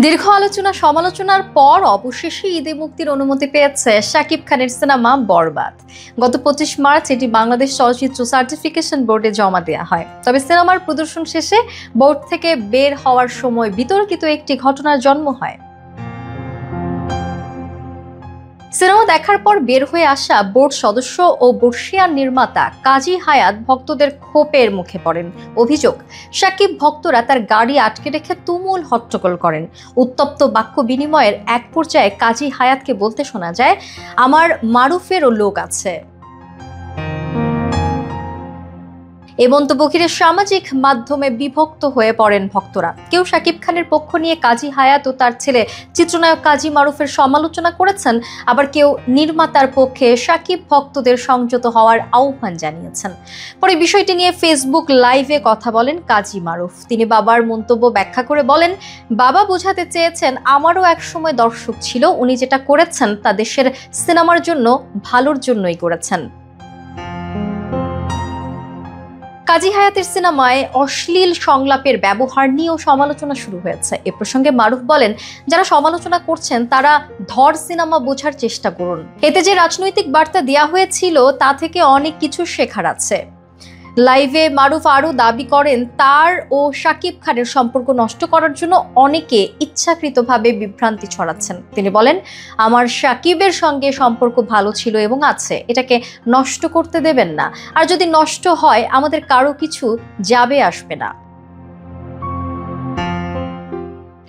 দীর্ঘ আলোচনা সমালোচনার পর অবশেষে ঈদে মুক্তির অনুমতি পেয়েছে শাকিব খানের সিনেমা বরবাদ। গত 25 মার্চ এটি বাংলাদেশ চলচ্চিত্র সার্টিফিকেশন বোর্ডে জমা দেওয়া হয়। তবে সিনেমার প্রদর্শন শেষে বোর্ড থেকে বের হওয়ার সময় বিতর্কিত একটি ঘটনার জন্ম হয়। সিনেমা দেখার পর বের হয়ে আসা বোর্ড সদস্য ও বর্ষিয়ান নির্মাতা কাজী হায়াত ভক্তদের ক্ষোভের মুখে পড়েন। অভিযোগ, শাকিব ভক্তরা তার গাড়ি আটকে রেখে তুমুল হট্টগোল করেন। উত্তপ্ত বাক্য বিনিময়ের এক পর্যায়ে কাজী হায়াতকে বলতে শোনা যায়, আমার মারুফেরও লোক আছে। এই মন্তব্য ঘিরে সামাজিক মাধ্যমে বিভক্ত হয়ে পড়েন ভক্তরা। কেউ শাকিব খানের পক্ষ নিয়ে কাজী হায়াত ও তার ছেলে চিত্রনায়ক কাজী মারুফের সমালোচনা করেছেন, আবার কেউ নির্মাতার পক্ষে শাকিব ভক্তদের সংযত হওয়ার আহ্বান জানিয়েছেন। পরে বিষয়টি নিয়ে ফেসবুক লাইভে কথা বলেন কাজী মারুফ। তিনি বাবার মন্তব্য ব্যাখ্যা করে বলেন, বাবা বোঝাতে চেয়েছেন আমারও একসময় দর্শক ছিল, উনি যেটা করেছেন তা দেশের সিনেমার জন্য ভালোর জন্যই করেছেন। কাজী হায়াতের সিনেমায় অশ্লীল সংলাপের ব্যবহার নিয়েও সমালোচনা শুরু হয়েছে। এ প্রসঙ্গে মারুফ বলেন, যারা সমালোচনা করছেন তারা ধর সিনেমা বোঝার চেষ্টা করুন। এতে যে রাজনৈতিক বার্তা দেওয়া হয়েছিল তা থেকে অনেক কিছু শেখার আছে। লাইভে মারুফ আরও দাবি করেন, তার ও শাকিব খানের সম্পর্ক নষ্ট করার জন্য অনেকে ইচ্ছাকৃতভাবে বিভ্রান্তি ছড়াচ্ছেন। তিনি বলেন, আমার শাকিবের সঙ্গে সম্পর্ক ভালো ছিল এবং আছে, এটাকে নষ্ট করতে দেবেন না। আর যদি নষ্ট হয় আমাদের কারো কিছু যাবে আসবে না।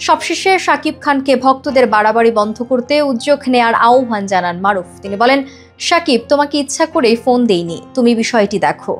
সবশেষে শাকিব খানকে ভক্তদের বাড়াবাড়ি বন্ধ করতে উদ্যোগ নেয়ার আহ্বান জানান মারুফ। তিনি বলেন, শাকিব, তোমাকে ইচ্ছা করেই ফোন দেইনি, তুমি বিষয়টি দেখো।